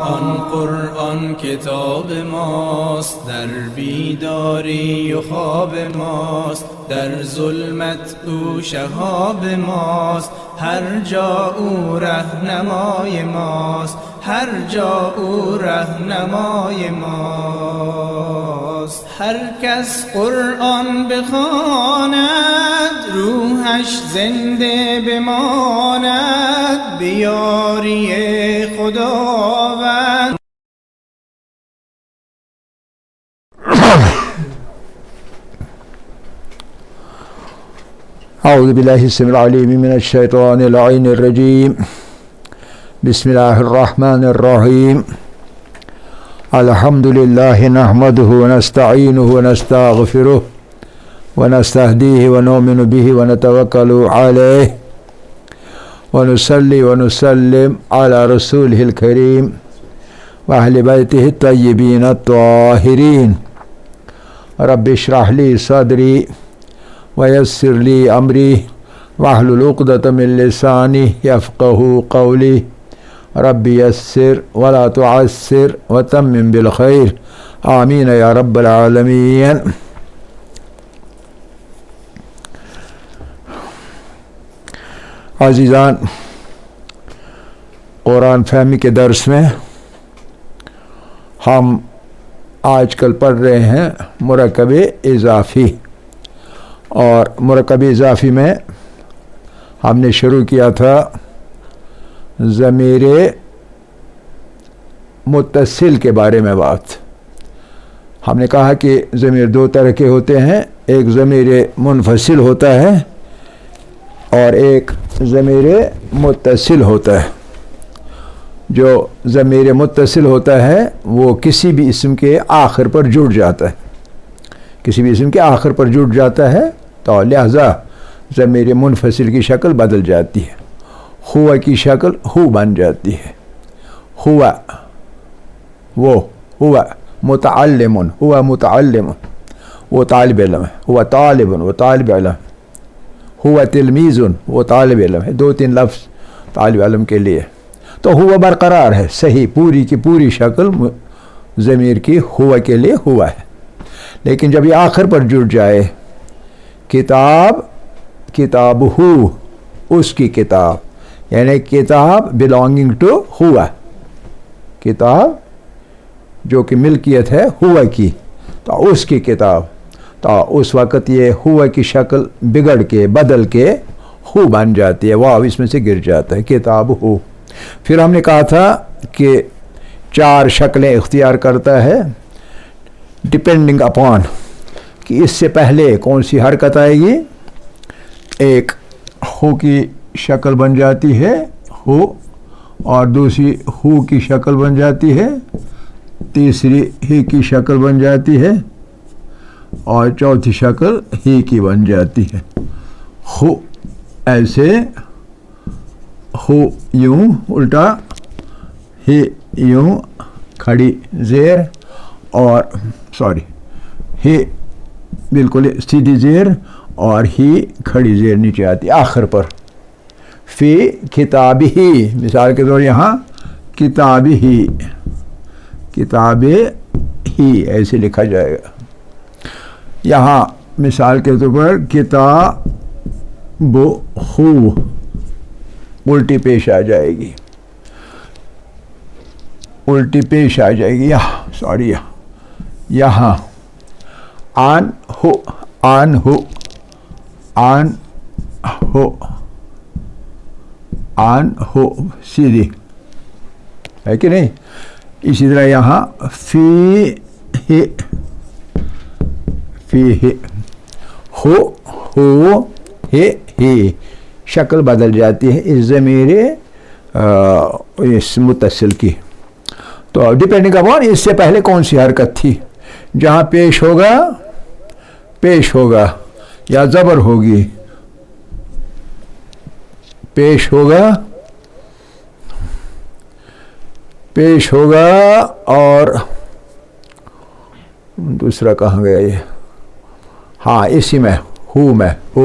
آن قرآن کتاب ماست، در بیداری و خواب ماست، در ظلمت او شهاب ماست، هر جا او رهنمای ماست، هر جا او رهنمای ماست. هر کس قرآن بخواند روحش زنده بماند، بیاری خداوند. اعوذ باللہ السمیع العلیم من الشیطان اللعین الرجیم. بسم اللہ الرحمن الرحیم. الحمد للہ نحمده ونستعینه ونستغفره ونستهدیه ونؤمن به ونتوکل علیه ونصلی ونسلم على رسوله الکریم واہل بیتہ الطیبین الطاہرین. رب اشرح لی صدری ویسر لی امری واحلل عقدۃ من لسانی یفقهوا قولی. رب یسر ولا تعسر وتمم بالخیر آمین یا رب العالمین. عزیزان، قرآن فہمی کے درس میں ہم آج کل پڑھ رہے ہیں مرکب اضافی، اور مرکب اضافی میں ہم نے شروع کیا تھا ضمیر متصل کے بارے میں بات. ہم نے کہا کہ ضمیر دو طرح کے ہوتے ہیں، ایک ضمیر منفصل ہوتا ہے اور ایک ضمیر متصل ہوتا ہے. جو ضمیر متصل ہوتا ہے وہ کسی بھی اسم کے آخر پر جڑ جاتا ہے، کسی بھی اسم کے آخر پر جڑ جاتا ہے، تو لہذا ضمیر منفصل کی شکل بدل جاتی ہے. ہوا کی شکل ہو بن جاتی ہے. ہوا وہ ہوا متعلم، ہوا متعلم وہ طالب علم ہے. ہوا طالب وہ طالب علم. ہوا تلمیذ وہ طالب علم ہے. دو تین لفظ طالب علم کے لیے. تو ہوا برقرار ہے، صحیح پوری کی پوری شکل ضمیر کی ہوا کے لیے ہوا ہے. لیکن جب یہ آخر پر جڑ جائے، کتاب کتاب ہو، اس کی کتاب، یعنی کتاب بلانگنگ ٹو ہوا، کتاب جو کہ ملکیت ہے ہوا کی، تو اس کی کتاب، تو اس وقت یہ ہوا کی شکل بگڑ کے بدل کے ہو بن جاتی ہے، واو اس میں سے گر جاتا ہے، کتاب ہو. پھر ہم نے کہا تھا کہ چار شکلیں اختیار کرتا ہے ڈپینڈنگ اپون کہ اس سے پہلے کون سی حرکت آئے گی. ایک ہو کی شکل بن جاتی ہے ہو، اور دوسری ہو کی شکل بن جاتی ہے، تیسری ہی کی شکل بن جاتی ہے، اور چوتھی شکل ہی کی بن جاتی ہے. ہو ایسے، ہو یوں الٹا، ہی یوں کھڑی زیر، اور ہی بالکل سیدھی زیر اور ہی کھڑی زیر نیچے آتی آخر پر. فی کتاب ہی، مثال کے طور یہاں کتاب ہی، کتاب ہی ایسے لکھا جائے گا. یہاں مثال کے طور پر کتاب ہو الٹی پیش آ جائے گی، الٹی پیش آ جائے گی. یہاں آن ہو، آن ہو، آن ہو، آن ہو سیدھی ہے کہ نہیں. اسی طرح یہاں فی ہی، فی ہی، ہو ہی شکل بدل جاتی ہے اس ضمیر اس متصل کی. تو ڈپینڈنگ اپون اس سے پہلے کون سی حرکت تھی، جہاں پیش ہوگا یا زبر ہوگی، پیش ہوگا اور دوسرا کہاں گیا یہ، ہاں اسی میں ہو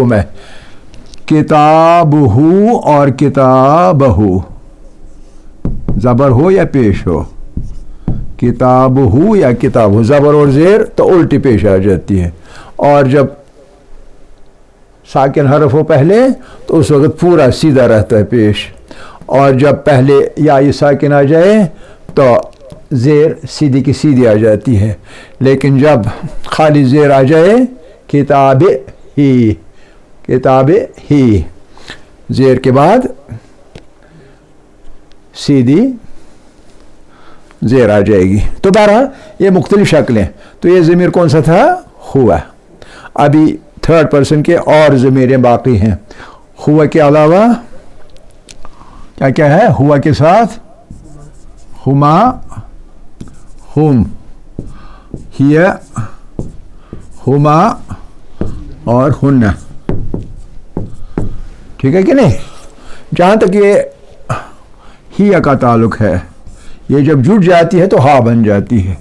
میں کتاب ہو اور کتاب ہو، زبر ہو یا پیش ہو، کتاب ہو یا کتاب ہو، زبر اور زیر تو الٹی پیش آ جاتی ہے، اور جب ساکن حرف ہو پہلے تو اس وقت پورا سیدھا رہتا ہے پیش، اور جب پہلے یا ساکن آ جائے تو زیر سیدھی کی سیدھی آ جاتی ہے، لیکن جب خالی زیر آ جائے کتاب ہی زیر کے بعد سیدھی زیر آ جائے گی۔ تو بہرحال یہ مختلف شکلیں، تو یہ ضمیر کون سا تھا؟ ہوا۔ ابھی تھرڈ پرسن کے اور ضمیریں باقی ہیں۔ ہوا کے علاوہ کیا کیا ہے؟ ہوا کے ساتھ ہما، ہم، ہیا، ہما اور ہن، ٹھیک ہے کہ نہیں؟ جہاں تک یہ ہیا کا تعلق ہے، یہ جب جڑ جاتی ہے تو ہا بن جاتی ہے،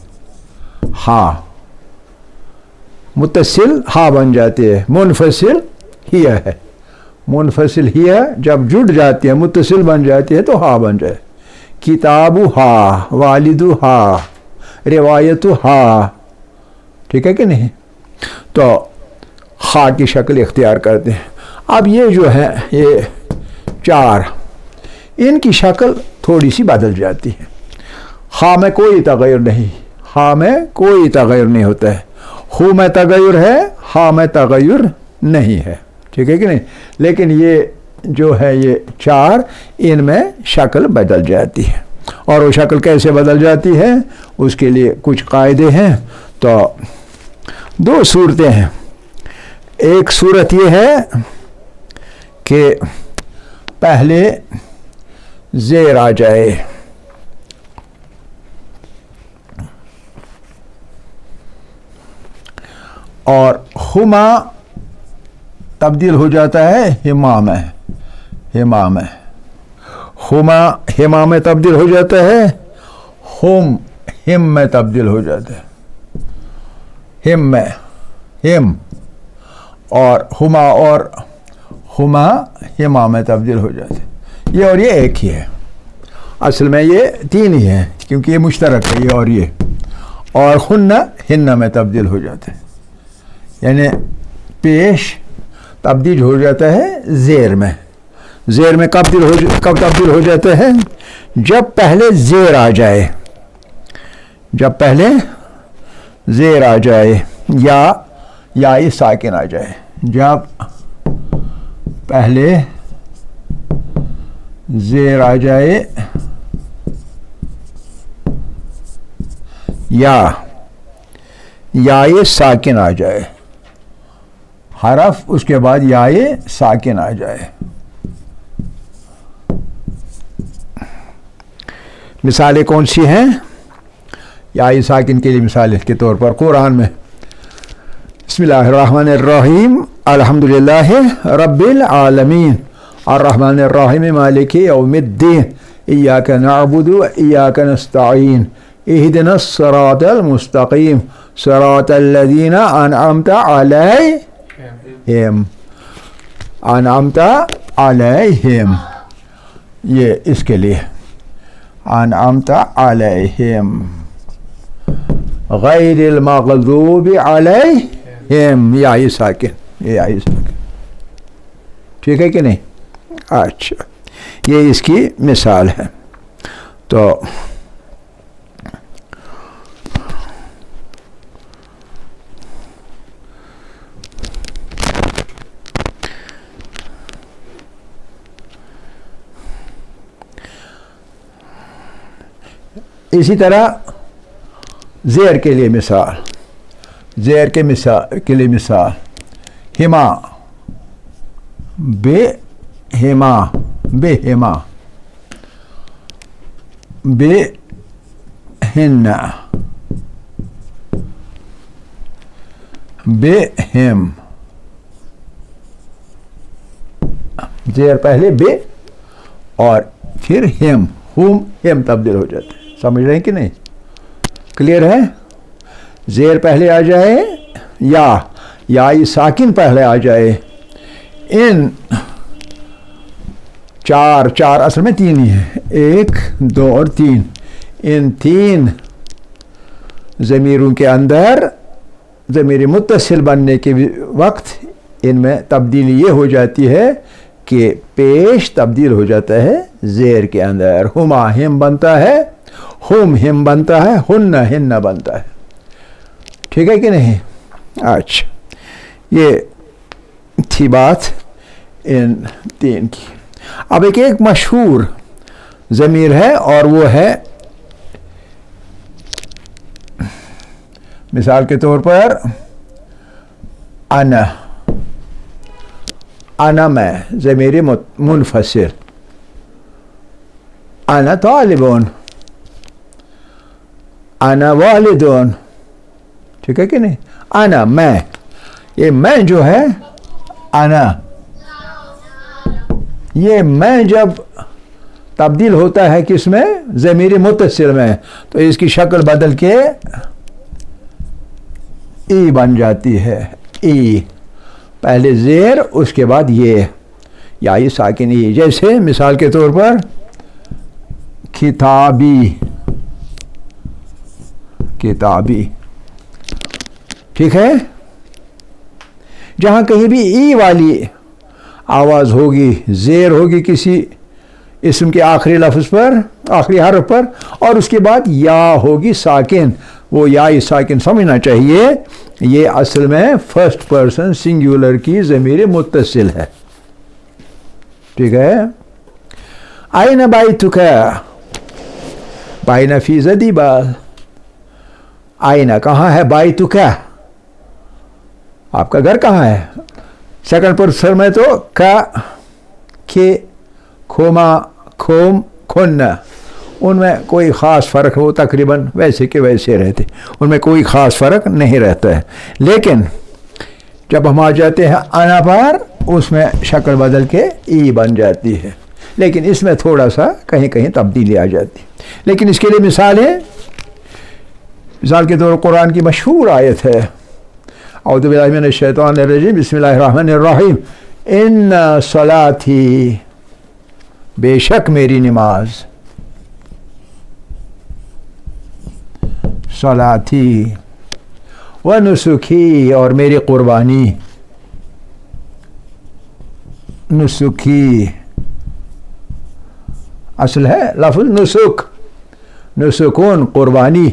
ہا متصل ہا بن جاتی ہے، منفصل ہیا ہے، منفصل ہیا جب جڑ جاتی ہے متصل بن جاتی ہے تو ہا بن جائے، کتاب ہا، والد ہا، روایت ہا، ٹھیک ہے کہ نہیں؟ تو ہا کی شکل اختیار کرتے ہیں۔ اب یہ جو ہے یہ چار، ان کی شکل تھوڑی سی بدل جاتی ہے، ہا میں کوئی تغیر نہیں، ہا میں کوئی تغیر نہیں ہوتا ہے، ہو میں تغیر ہے، ہا میں تغیر نہیں ہے، ٹھیک ہے کہ نہیں؟ لیکن یہ جو ہے یہ چار، ان میں شکل بدل جاتی ہے، اور وہ شکل کیسے بدل جاتی ہے اس کے لیے کچھ قاعدے ہیں۔ تو دو صورتیں ہیں، ایک صورت یہ ہے کہ پہلے زیر آ جائے، اور ہما تبدیل ہو جاتا ہے ہما میں، ہما میں، ہما ہما میں تبدیل ہو جاتا ہے، ہم میں تبدیل ہو جاتا ہے، ہم میں، ہم، اور ہما ہما میں تبدیل ہو جاتے ہیں۔ یہ اور یہ ایک ہی ہے، اصل میں یہ تین ہی ہیں کیونکہ یہ مشترک ہے، یہ اور یہ، اور ہن میں تبدیل ہو جاتے ہیں، یعنی پیش تبدیل ہو جاتا ہے زیر میں۔ زیر میں کب تبدیل ہو جاتا ہے؟ جب پہلے زیر آ جائے، جب پہلے زیر آ جائے یا ساکن آ جائے، جب پہلے زیر آ جائے یا یہ ساکن آ جائے، حرف اس کے بعد یا ساکن آ جائے۔ مثالیں کون سی ہیں یا ساکن کے لیے؟ مثال کے طور پر قرآن میں بسم اللہ الرحمن الرحیم الحمدللہ رب العالمین الرحمن الرحیم مالک یوم الدین ایاک نعبد و ایاک نستعین اہدنا الصراط المستقیم صراط الذین انعمت علیہم، یہ اس کے لیے انعمت علیہم غیر المغضوب علیہم، یہ ساکن، یہ ساکن، ٹھیک ہے کہ نہیں؟ اچھا، یہ اس کی مثال ہے۔ تو اسی طرح زیر کے لیے مثال، زیر کے لیے مثال ہما، بے ہما، بے ہما، بے ہن، بے ہم، زیر پہلے بے اور پھر ہم تبدیل ہو جاتے ہیں، سمجھ رہے ہیں کہ نہیں؟ کلیئر ہے؟ زیر پہلے آ جائے یا ساکن پہلے آ جائے، ان چار اصل میں تین ہی ہیں، ایک، دو اور تین، ان تین ضمیروں کے اندر ضمیر متصل بننے کے وقت ان میں تبدیلی یہ ہو جاتی ہے کہ پیش تبدیل ہو جاتا ہے زیر کے اندر. ہما ہم بنتا ہے, ہم ہم بنتا ہے, ہن ہن بنتا ہے. ٹھیک ہے کہ نہیں؟ اچھا, یہ تھی بات ان تین کی. اب ایک مشہور ضمیر ہے اور وہ ہے مثال کے طور پر انا. انا میں ضمیر منفصل. انا طالبون, انا والدون. ٹھیک ہے کہ نہیں؟ انا میں, یہ میں جو ہے انا, یہ میں جب تبدیل ہوتا ہے کس میں؟ ضمیر متصل میں, تو اس کی شکل بدل کے ای بن جاتی ہے. ای پہلے زیر, اس کے بعد یہ یا یہ ساکن ای. جیسے مثال کے طور پر کتابی, کتابی. ٹھیک ہے؟ جہاں کہیں بھی ای والی آواز ہوگی, زیر ہوگی کسی اسم کے آخری لفظ پر, آخری حرف پر, اور اس کے بعد یا ہوگی ساکن, وہ یا ساکن سمجھنا چاہیے یہ اصل میں فرسٹ پرسن سنگولر کی ضمیر متصل ہے. ٹھیک ہے؟ آئین بیتک, بین فی زدیبا. آئین کہاں ہے؟ بیتک, آپ کا گھر کہاں ہے؟ سیکنڈ پرسن میں تو کا, کے, کھوما, کھوم, کھن, ان میں کوئی خاص فرق ہو, تقریباً ویسے کے ویسے رہتے, ان میں کوئی خاص فرق نہیں رہتا ہے. لیکن جب ہم آ جاتے ہیں انا پر, اس میں شکل بدل کے ای بن جاتی ہے, لیکن اس میں تھوڑا سا کہیں کہیں تبدیلی آ جاتی. لیکن اس کے لیے مثالیں, مثال کے طور قرآن کی مشہور آیت ہے اعوذ باللہ من الشیطان الرجیم بسم اللہ الرحمن الرحیم, ان صلاتی, بے شک میری نماز, صلاتی, و نسخی, اور میری قربانی, نسخی اصل ہے لفظ نسخ, نسخون قربانی.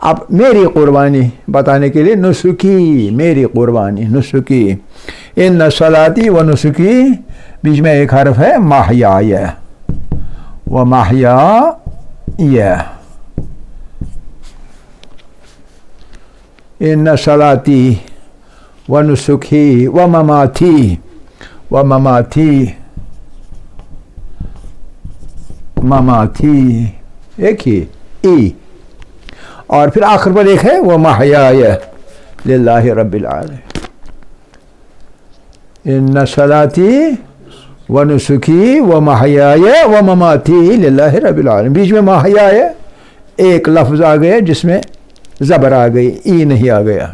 اب میری قربانی بتانے کے لیے نسخی, میری قربانی, نسخی. ان صلاتی و نسخی, بیچ میں ایک حرف ہے محیای, و محیای. ان صلاتی و نسخی و مماتی, و مماتی, مماتی ایک ہی ای, اور پھر آخر پر ایک ہے وہ محیای للہ رب العالمین. ان صلاتی و نسخی و محیای و مماتی للہ رب العالمین. بیچ میں محیای ایک لفظ آ گیا جس میں زبر آ گئی, ای نہیں آ گیا.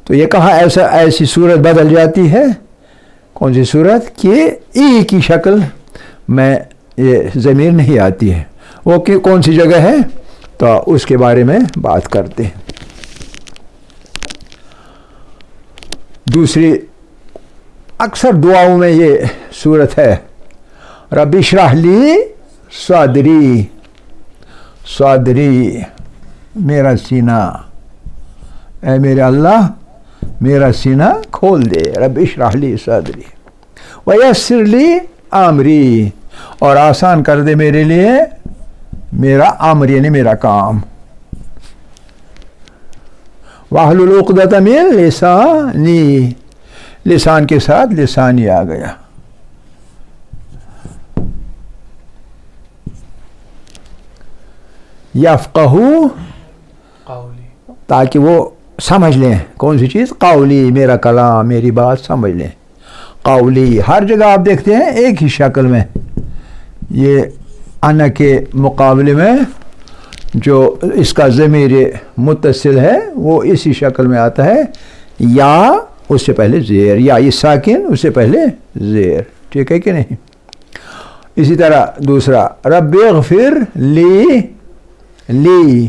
تو یہ کہاں ایسی صورت بدل جاتی ہے؟ کون سی صورت؟ کہ ای کی شکل میں یہ ضمیر نہیں آتی ہے. وہ کون سی جگہ ہے؟ تو اس کے بارے میں بات کرتے ہیں. دوسری اکثر دعاؤں میں یہ صورت ہے, رب اشرح لی صدری, صدری میرا سینہ, اے میرے اللہ میرا سینہ کھول دے, رب اشرح لی صدری, ویسر لی امری, اور آسان کر دے میرے لیے میرا امر یعنی میرا کام. واحلل عقدۃ من لسانی, لسان کے ساتھ لسانی آ گیا. یفقہو, تاکہ وہ سمجھ لیں کون سی چیز؟ قولی, میرا کلام, میری بات سمجھ لیں. قولی ہر جگہ آپ دیکھتے ہیں ایک ہی شکل میں, یہ انا کے مقابلے میں جو اس کا ضمیر متصل ہے وہ اسی شکل میں آتا ہے, یا اس سے پہلے زیر, یا یہ ساکن اس سے پہلے زیر. ٹھیک ہے کہ نہیں؟ اسی طرح دوسرا رب اغفر لی, لی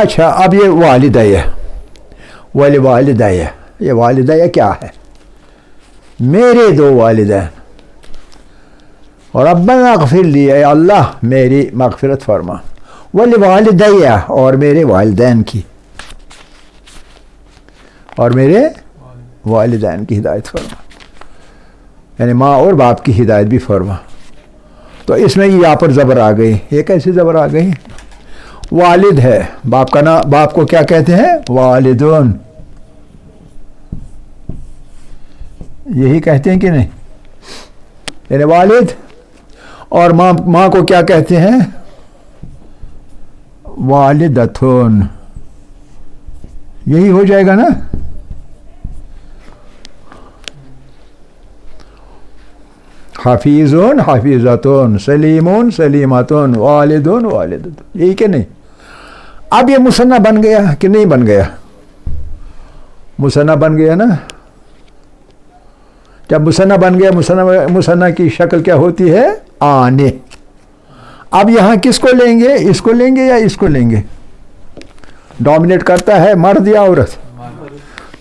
اچھا اب یہ والدیہ یہ والدیہ کیا ہے؟ میرے دو والدین. اور ربنا اغفر لی، اے اللہ میری مغفرت فرما، ولوالدیہ اور میرے والدین کی، اور میرے والدین کی ہدایت فرما، یعنی ماں اور باپ کی ہدایت بھی فرما. تو اس میں یہاں پر زبر آ گئی. یہ کیسی زبر آ گئی؟ والد ہے، باپ کا نام، باپ کو کیا کہتے ہیں؟ والدون. یہی کہتے ہیں کہ نہیں؟ یعنی والد. اور ماں کو کیا کہتے ہیں؟ والدتون. یہی ہو جائے گا نا. حفیظون حفیظتون، سلیمون سلیمتون، والدون والدتون. یہی کہ نہیں؟ اب یہ مثنیٰ بن گیا کہ نہیں بن گیا؟ مثنیٰ بن گیا نا. جب مثنیٰ بن گیا، مثنیٰ کی شکل کیا ہوتی ہے؟ آنے. اب یہاں کس کو لیں گے؟ اس کو لیں گے یا اس کو لیں گے؟ ڈومینیٹ کرتا ہے مرد یا عورت؟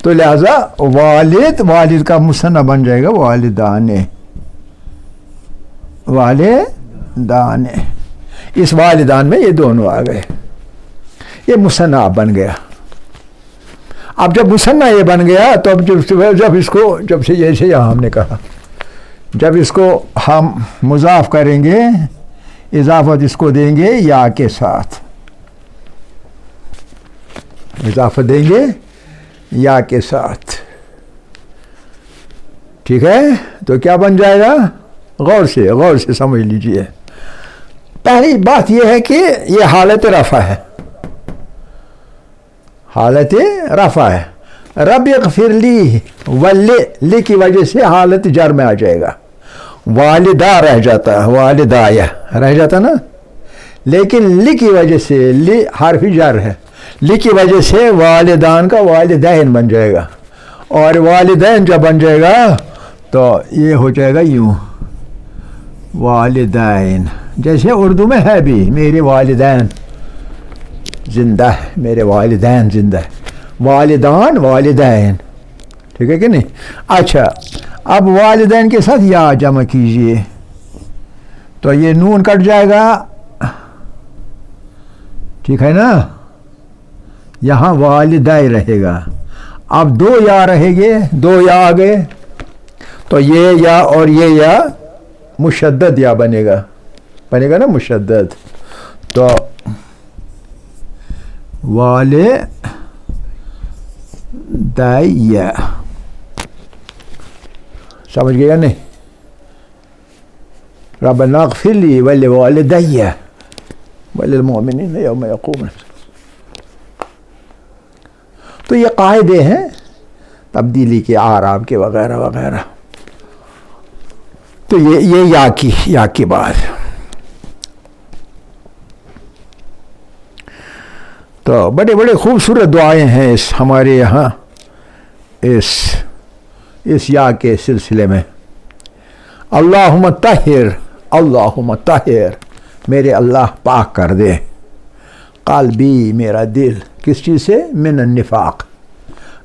تو لہذا والد کا مثنیٰ بن جائے گا والدانے. والدانے. اس والدان میں یہ دونوں آ گئے، یہ مثنیٰ بن گیا. اب جب مثنیٰ یہ بن گیا تو اب جب سے جیسے یہاں ہم نے کہا، جب اس کو ہم مضاف کریں گے، اضافت اس کو دیں گے یا کے ساتھ، اضافت دیں گے یا کے ساتھ. ٹھیک ہے؟ تو کیا بن جائے گا؟ غور سے سمجھ لیجئے. پہلی بات یہ ہے کہ یہ حالت رفع ہے، حالت رفع ہے. رب اغفر لی، لی کی وجہ سے حالت جر میں آ جائے گا. والدہ رہ جاتا، والدایہ رہ جاتا نا. لیکن لی کی وجہ سے، لی حرف جر ہے، لی کی وجہ سے والدان کا والدین بن جائے گا. اور والدین جب بن جائے گا تو یہ ہو جائے گا یوں، والدین. جیسے اردو میں ہے بھی، میرے والدین زندہ ہے، میرے والدین زندہ ہے. والدان والدین. ٹھیک ہے کہ نہیں؟ اچھا اب والدین کے ساتھ یا جمع کیجئے تو یہ نون کٹ جائے گا. ٹھیک ہے نا؟ یہاں والدائی رہے گا. اب دو یا رہے گے، دو یا آ گئے تو یہ یا اور یہ یا مشدد یا بنے گا نا مشدد. تو والدیہ. سمجھ گیا نہیں؟ ربنا اغفر لی ولوالدیہ وللمؤمنین یوم یقوم. تو یہ قاعدے ہیں تبدیلی کے، اعراب کے وغیرہ وغیرہ. تو یہ یا کی بات. تو بڑے بڑے خوبصورت دعائیں ہیں اس ہمارے یہاں اس یا کے سلسلے میں. اللہم طہر، میرے اللہ پاک کر دے، قلبی میرا دل، کس چیز سے؟ من النفاق.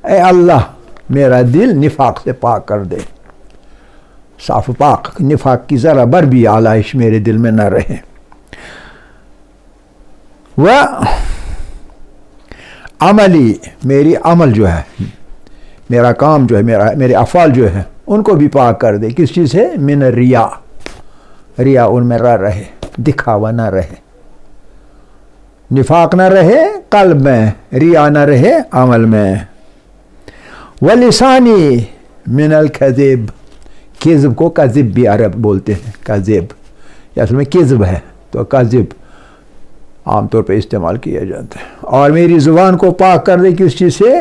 اے اللہ میرا دل نفاق سے پاک کر دے، صاف پاک، نفاق کی ذرا بر بھی آلائش میرے دل میں نہ رہے. و عملی، میری عمل جو ہے، میرا کام جو ہے، میرے افعال جو ہے ان کو بھی پاک کر دے. کس چیز سے؟ من الریا، ریا ان میں نہ رہے، دکھاوا نہ رہے، نفاق نہ رہے قلب میں، ریا نہ رہے عمل میں. ولسانی من الکذب، کذب کو کذب بھی عرب بولتے ہیں، کذب یہ اصل میں کذب ہے، تو کذب عام طور پہ استعمال کیا جاتا ہے. اور میری زبان کو پاک کر دے کس چیز سے؟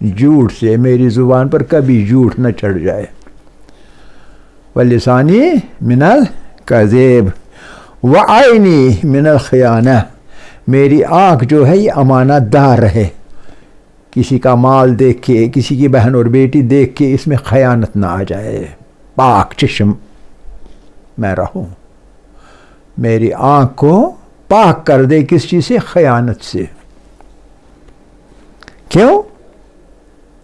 جھوٹ سے، میری زبان پر کبھی جھوٹ نہ چڑھ جائے. ولسانی من الکذب وعینی من الخیانہ، میری آنکھ جو ہے یہ امانت دار رہے، کسی کا مال دیکھ کے، کسی کی بہن اور بیٹی دیکھ کے اس میں خیانت نہ آ جائے، پاک چشم میں رہوں. میری آنکھ کو پاک کر دے کس چیز سے؟ خیانت سے. کیوں؟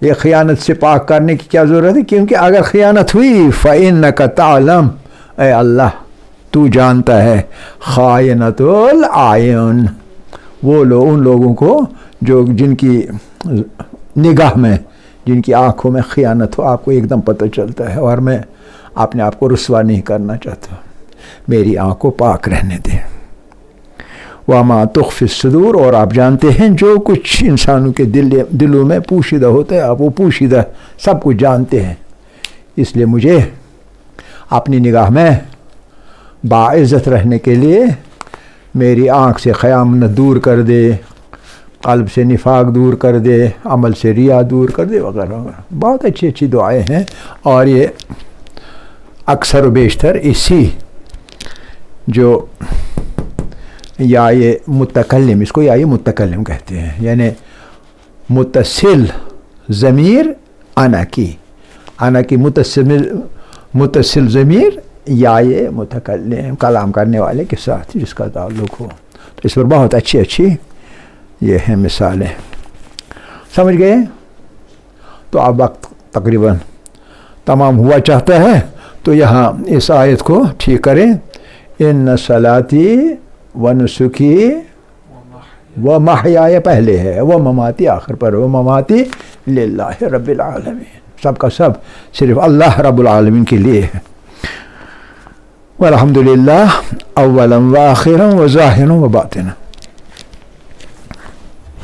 یہ خیانت سے پاک کرنے کی کیا ضرورت ہے؟ کیونکہ اگر خیانت ہوئی فَإِنَّكَ تَعْلَمُ، اے اللہ تو جانتا ہے، خائنۃ العیون، وہ لوگ، ان لوگوں کو جن کی نگاہ میں، جن کی آنکھوں میں خیانت ہو، آپ کو ایک دم پتہ چلتا ہے، اور میں اپنے آپ کو رسوا نہیں کرنا چاہتا، میری آنکھ کو پاک رہنے دیں۔ وَمَا تُخْفِي الصُّدُورُ، اور آپ جانتے ہیں جو کچھ انسانوں کے دلوں میں پوشیدہ ہوتا ہے، آپ وہ پوشیدہ سب کچھ جانتے ہیں، اس لیے مجھے اپنی نگاہ میں باعزت رہنے کے لیے میری آنکھ سے خیانت دور کر دے، قلب سے نفاق دور کر دے، عمل سے ریا دور کر دے، وغیرہ وغیرہ۔ بہت اچھی اچھی دعائیں ہیں، اور یہ اکثر و بیشتر اسی جو یا یہ متکلم، اس کو یا یہ متکلم کہتے ہیں، یعنی متصل ضمیر انا کی متصل ضمیر یا یہ متکلم، کلام کرنے والے کے ساتھ جس کا تعلق ہو، تو اس پر بہت اچھی اچھی یہ ہیں مثالیں۔ سمجھ گئے؟ تو اب وقت تقریباً تمام ہوا چاہتا ہے، تو یہاں اس آیت کو ٹھیک کریں۔ ان صلاتی و نسکی و محیای پہلے ہے، و مماتی آخر پر، و مماتی للہ رب العالمین، سب کا سب صرف اللہ رب العالمین کے لیے ہے۔ والحمدللہ اولا و آخرا و ظاہرا و باطنا۔